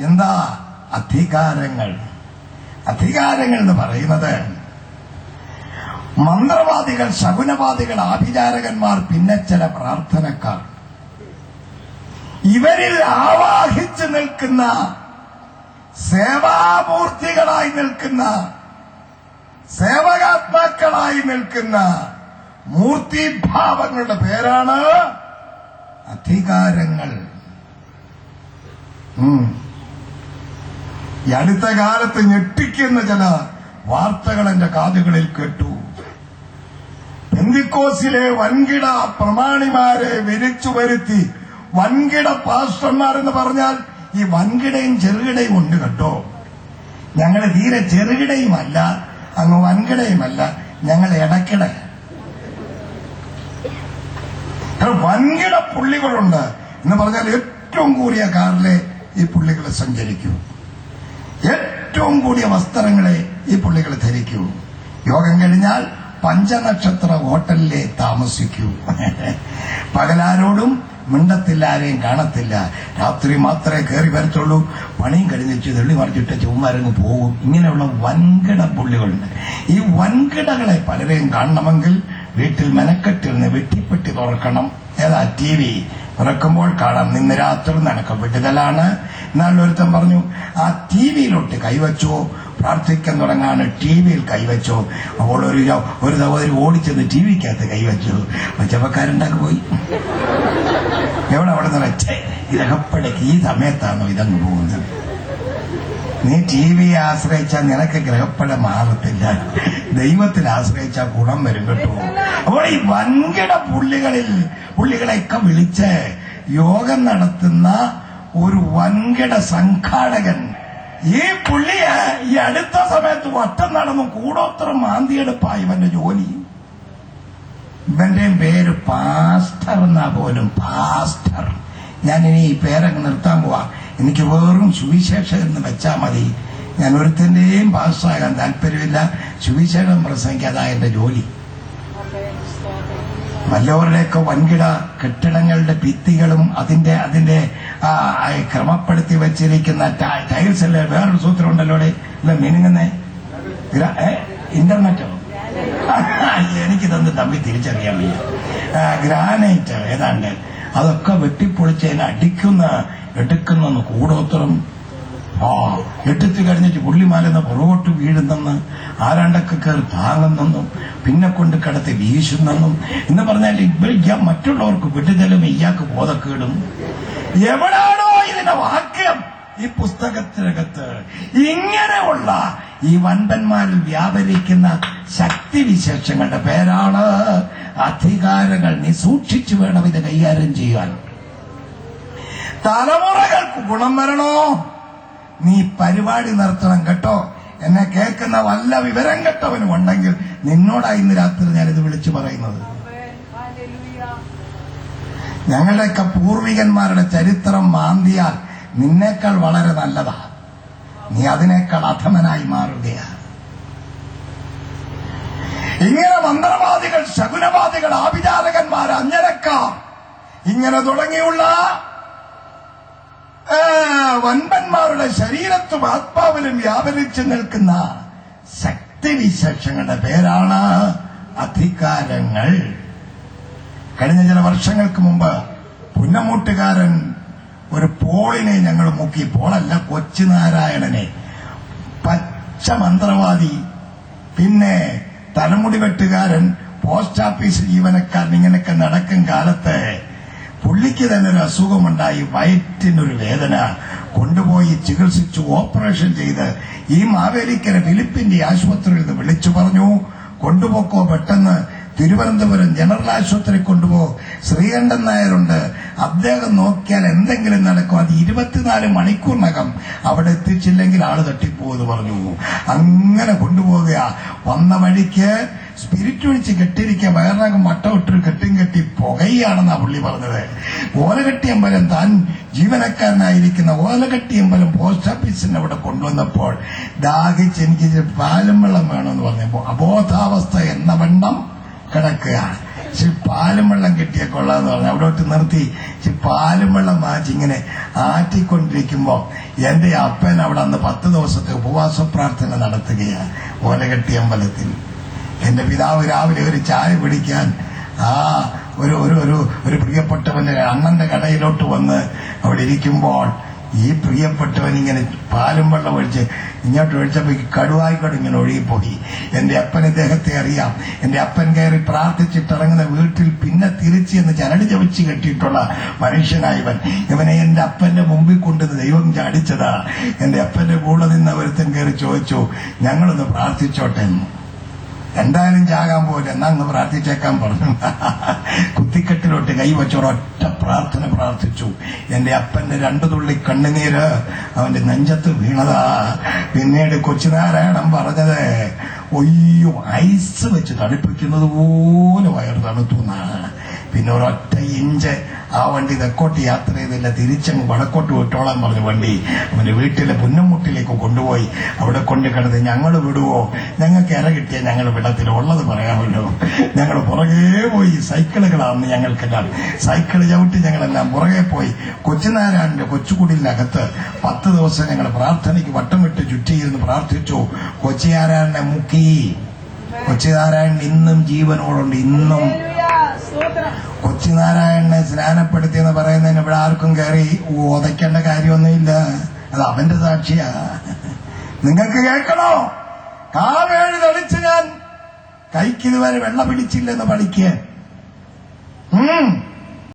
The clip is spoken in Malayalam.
എന്താ അധികാരങ്ങൾ? അധികാരങ്ങൾ എന്ന് പറയുന്നത് മന്ത്രവാദികൾ, ശകുനവാദികൾ, ആഭിചാരകന്മാർ, പിന്നെ ചില പ്രാർത്ഥനക്കാർ, ഇവരിൽ ആവാഹിച്ചു നിൽക്കുന്ന സേവാമൂർത്തികളായി നിൽക്കുന്ന, സേവകാത്മാക്കളായി നിൽക്കുന്ന മൂർത്തിഭാവങ്ങളുടെ പേരാണ് അധികാരങ്ങൾ. ഈ അടുത്ത കാലത്ത് ഞെട്ടിക്കുന്ന ചില വാർത്തകൾ എന്റെ കാതുകളിൽ കേട്ടു. പെന്തിക്കോസിലെ വൻകിട പ്രമാണിമാരെ വിരിച്ചു വരുത്തി, വൻകിട പാസ്റ്റർമാരെന്ന് പറഞ്ഞാൽ ഈ വൻകിടയും ചെറുകിടയും ഉണ്ട് കേട്ടോ. ഞങ്ങൾ തീരെ ചെറുകിടയുമല്ല, അങ്ങ് വൻകിടയുമല്ല, ഞങ്ങൾ ഇടക്കിട. വൻകിട പുള്ളികളുണ്ട് എന്ന് പറഞ്ഞാൽ ഏറ്റവും കൂടിയ കാറിലെ ഈ പുള്ളികൾ സഞ്ചരിക്കൂ, ഏറ്റവും കൂടിയ വസ്ത്രങ്ങളെ ഈ പുള്ളികൾ ധരിക്കൂ, യോഗം കഴിഞ്ഞാൽ പഞ്ചനക്ഷത്ര ഹോട്ടലിലെ താമസിക്കൂ, പകലാരോടും മിണ്ടത്തില്ല, ആരെയും കാണത്തില്ല, രാത്രി മാത്രമേ കയറി വരത്തുള്ളൂ, പണിയും കഴിഞ്ഞിട്ട് തെള്ളി മറിച്ചിട്ട് ചുമ്മാരങ്ങ് പോകും. ഇങ്ങനെയുള്ള വൻകിട പുള്ളികളുണ്ട്. ഈ വൻകിടകളെ പലരെയും കാണണമെങ്കിൽ വീട്ടിൽ മെനക്കെട്ടിരുന്ന് വെട്ടിപ്പെട്ടി തുറക്കണം. ഏതാ TV തുറക്കുമ്പോൾ കാണാം. ഇന്ന് രാത്രി നിനക്ക് വിടുതലാണ്. എന്നാൽ ഒരുത്തൻ പറഞ്ഞു, ആ TVയിലോട്ട് കൈവച്ചോ, പ്രാർത്ഥിക്കാൻ തുടങ്ങാണ്, TVയിൽ കൈവച്ചോ. അപ്പോൾ ഒരു സഹോദരി ഓടിച്ചെന്ന് TVക്കകത്ത് കൈവച്ചു. ചെപ്പക്കാരുണ്ടാക്കി പോയി. എവിടെ അവിടെ നിന്ന് വെച്ചേ ഗ്രഹപ്പടയ്ക്ക് ഈ സമയത്താണോ ഇതങ്ങ് പോകുന്നത്? നീ TVയെ ആശ്രയിച്ചാൽ നിനക്ക് ഗ്രഹപ്പട മാറത്തില്ല, ദൈവത്തിൽ ആശ്രയിച്ചാൽ ഗുണം വരും കേട്ടോ. അപ്പോൾ ഈ വൻകിട പുള്ളികളെയൊക്കെ വിളിച്ച് യോഗം നടത്തുന്ന ഒരു വൻകിട സംഘാടകൻ, ഈ പുള്ളിയെ ഈ അടുത്ത സമയത്ത് വട്ടം നടന്നു കൂടോത്രം മാന്തിയെടുപ്പായി ഇവന്റെ ജോലി. ഇവന്റെയും പേര് പാസ്റ്റർ എന്നാ പോലും, പാസ്റ്റർ. ഞാനിനി ഈ പേരങ്ങ് നിർത്താൻ പോവാ. എനിക്ക് വെറും സുവിശേഷം എന്ന് വെച്ചാൽ മതി. ഞാൻ ഒരുത്തിന്റെയും പാസ്റ്ററാകാൻ താല്പര്യമില്ല. സുവിശേഷം പ്രസംഗിക്കാതാ എന്റെ ജോലി. വല്ലവരുടെയൊക്കെ വൻകിട കെട്ടിടങ്ങളുടെ ഭിത്തികളും അതിന്റെ ക്രമപ്പെടുത്തി വെച്ചിരിക്കുന്ന ടൈൽസ് അല്ലേ. വേറൊരു സൂത്രം ഉണ്ടല്ലോ ഇവിടെ മിനുങ്ങുന്നേ, ഇന്റർനെറ്റോ, എനിക്കിതൊന്ന് തമ്മിൽ തിരിച്ചറിയാൻ വയ്യ. ഗ്രാനൈറ്റ് ഏതാണ്ട് അതൊക്കെ വെട്ടിപ്പൊളിച്ചതിന് എടുക്കുന്ന കൂടോത്രം എടുത്തു കഴിഞ്ഞിട്ട് പുള്ളിമാലെന്ന് പുറകോട്ട് വീഴുന്നെന്ന്, ആരാണ്ടൊക്കെ കയറി താങ്ങുന്നെന്നും പിന്നെ കൊണ്ട് കിടത്തി വീശുന്നെന്നും എന്ന് പറഞ്ഞാൽ ഇയാൾ മറ്റുള്ളവർക്ക് വിടുതലും ഇയാൾക്ക് ബോധക്കേടും. എവിടാണോ ഇതിന്റെ വാക്യം ഈ പുസ്തകത്തിനകത്ത്? ഇങ്ങനെയുള്ള ഈ വൻപന്മാരിൽ വ്യാപരിക്കുന്ന ശക്തിവിശേഷങ്ങളുടെ പേരാണ് അധികാരങ്ങൾ. നീ സൂക്ഷിച്ചു വേണം ഇത് കൈകാര്യം ചെയ്യാൻ. തലമുറകൾക്ക് ഗുണം വരണോ, നീ പരിപാടി നിർത്തണം കേട്ടോ. എന്നെ കേൾക്കുന്ന വല്ല വിവരം കേട്ടവനും ഉണ്ടെങ്കിൽ നിന്നോടാ ഇന്ന് രാത്രി ഞാനിത് വിളിച്ചു പറയുന്നത്. ഞങ്ങളുടെയൊക്കെ പൂർവികന്മാരുടെ ചരിത്രം മാന്തിയാൽ നിന്നേക്കാൾ വളരെ നല്ലതാ. നീ അതിനേക്കാൾ അധമനായി മാറുകയാ. ഇങ്ങനെ മന്ത്രവാദികൾ, ശകുനവാദികൾ, ആഭിചാരകന്മാർ, അഞ്ഞരക്കാർ, ഇങ്ങനെ തുടങ്ങിയുള്ള വൻപന്മാരുടെ ശരീരത്തും ആത്മാവിലും വ്യാപരിച്ചു നിൽക്കുന്ന ശക്തിവിശേഷങ്ങളുടെ പേരാണ് അധികാരങ്ങൾ. കഴിഞ്ഞ ചില വർഷങ്ങൾക്ക് മുമ്പ് പുന്നമൂട്ടുകാരൻ ഒരു പോളിനെ ഞങ്ങൾ മുക്കി. പോളല്ല, കൊച്ചുനാരായണനെ. പച്ച മന്ത്രവാദി, പിന്നെ തലമുടി വെട്ടുകാരൻ, പോസ്റ്റ് ഓഫീസ് ജീവനക്കാരൻ, ഇങ്ങനെയൊക്കെ നടക്കും കാലത്ത് പുള്ളിക്ക് തന്നെ ഒരു അസുഖമുണ്ടായി, വയറ്റിനൊരു വേദന. കൊണ്ടുപോയി ചികിത്സിച്ചു, ഓപ്പറേഷൻ ചെയ്ത് ഈ മാവേലിക്കര ഫിലിപ്പിന്റെ ആശുപത്രിയിൽ നിന്ന് വിളിച്ചു പറഞ്ഞു, കൊണ്ടുപോക്കോ പെട്ടെന്ന് തിരുവനന്തപുരം ജനറൽ ആശുപത്രി കൊണ്ടുപോ, ശ്രീകണ്ഠൻ നായരുണ്ട്, അദ്ദേഹം നോക്കിയാൽ എന്തെങ്കിലും നടക്കും, അത് 24 മണിക്കൂറിനകം അവിടെ എത്തിച്ചില്ലെങ്കിൽ ആള് തട്ടിപ്പോന്ന് പറഞ്ഞു. അങ്ങനെ കൊണ്ടുപോവുക. വന്ന വഴിക്ക് സ്പിരിറ്റ് ഒഴിച്ച് കെട്ടിരിക്കുക, വയറിനകം വട്ടമിട്ടൊരു കെട്ടി പുകയാണെന്നാ പുള്ളി പറഞ്ഞത്. ഓലകെട്ടിയമ്പലം, താൻ ജീവനക്കാരനായിരിക്കുന്ന ഓലകെട്ടിയമ്പലം പോസ്റ്റ് ഓഫീസിന്റെ അവിടെ കൊണ്ടുവന്നപ്പോൾ ദാഹിച്ച് എനിക്ക് പാലും വെള്ളം വേണമെന്ന് പറഞ്ഞപ്പോ അബോധാവസ്ഥ എന്ന വണ്ണം കിടക്കുക. പക്ഷെ പാലും വെള്ളം കിട്ടിയ കൊള്ളാന്ന് പറഞ്ഞു. അവിടോട്ട് നിർത്തി പാലും വെള്ളം മാറ്റി ഇങ്ങനെ ആറ്റിക്കൊണ്ടിരിക്കുമ്പോ എന്റെ അപ്പൻ അവിടെ അന്ന് 10 ദിവസത്തെ ഉപവാസ പ്രാർത്ഥന നടത്തുകയാണ് ഓലകെട്ടി അമ്പലത്തിൽ. എന്റെ പിതാവ് രാവിലെ ഒരു ചായ പിടിക്കാൻ ഒരു പ്രിയപ്പെട്ടവന്റെ അണ്ണന്റെ കടയിലോട്ട് വന്ന് അവിടെ ഇരിക്കുമ്പോൾ ഈ പ്രിയപ്പെട്ടവൻ ഇങ്ങനെ പാലും വെള്ളം ഒഴിച്ച് ഇങ്ങോട്ട് ഒഴിച്ചപ്പോ കടുവായിക്കോട് ഇങ്ങനെ ഒഴുകിപ്പോയി. എന്റെ അപ്പൻ ഇദ്ദേഹത്തെ അറിയാം. എന്റെ അപ്പൻ കയറി പ്രാർത്ഥിച്ചിട്ടിറങ്ങുന്ന വീട്ടിൽ പിന്നെ തിരിച്ച് എന്ന് ചരട് ചവിച്ച് കെട്ടിയിട്ടുള്ള മനുഷ്യനായവൻ. ഇവനെ എന്റെ അപ്പന്റെ മുമ്പിൽ കൊണ്ട് ദൈവം ചാടിച്ചതാ. എന്റെ അപ്പന്റെ കൂടെ നിന്ന് ഒരുത്തൻ കയറി ചോദിച്ചു, ഞങ്ങളൊന്ന് പ്രാർത്ഥിച്ചോട്ടെ. എന്തായാലും ചാകാൻ പോലെ എന്നാ അങ്ങ് പ്രാർത്ഥിച്ചേക്കാൻ പറഞ്ഞു. കുത്തിക്കെട്ടിലോട്ട് കൈവച്ചൊരൊറ്റ പ്രാർത്ഥന പ്രാർത്ഥിച്ചു. എന്റെ അപ്പന്റെ 2 തുള്ളി കണ്ണുനീര് അവന്റെ നെഞ്ചത്ത് വീണതാ. പിന്നീട് കൊച്ചുനാരായണൻ പറഞ്ഞത്, ഒയ്യോ ഐസ് വെച്ച് തണുപ്പിക്കുന്നത് പോലെ വയറ് തണുത്തു എന്നാണ്. പിന്നെ ഒരൊറ്റ ഇഞ്ച് ആ വണ്ടി തെക്കോട്ട് യാത്ര ചെയ്തില്ല, തിരിച്ചങ്ങ് വടക്കോട്ട് വിട്ടോളാൻ പറഞ്ഞു വണ്ടി. അവന്റെ വീട്ടിലെ പുന്നമുട്ടിലേക്ക് കൊണ്ടുപോയി അവിടെ കൊണ്ട് കിടന്ന്, ഞങ്ങൾ വിടുവോ? ഞങ്ങൾക്ക് ഇര കിട്ടിയ ഞങ്ങൾ വിടത്തിൽ ഉള്ളത് പറയാമല്ലോ. ഞങ്ങൾ പുറകെ പോയി. സൈക്കിളുകളാണ് ഞങ്ങൾക്കെല്ലാം. സൈക്കിള് ചവിട്ടി ഞങ്ങളെല്ലാം പുറകെ പോയി. കൊച്ചുനാരായണന്റെ കൊച്ചുകുടിലിനകത്ത് 10 ദിവസം ഞങ്ങൾ പ്രാർത്ഥനയ്ക്ക് വട്ടമിട്ട് ചുറ്റിയിരുന്ന് പ്രാർത്ഥിച്ചു. കൊച്ചുനാരായണനെ മുക്കി. കൊച്ചുനാരായണൻ ഇന്നും ജീവനോടുണ്ട്. ഇന്നും കൊച്ചുനാരായണനെ സ്നാനപ്പെടുത്തിയെന്ന് പറയുന്നതിന് ഇവിടെ ആർക്കും കയറി ഓതയ്ക്കേണ്ട കാര്യമൊന്നുമില്ല. അത് അവന്റെ സാക്ഷിയാ. നിങ്ങൾക്ക് കേൾക്കണോ? കാവേഴ് തെളിച്ച് ഞാൻ കൈക്കിതുവരെ വെള്ളം പിടിച്ചില്ലെന്ന് പഠിക്കുക.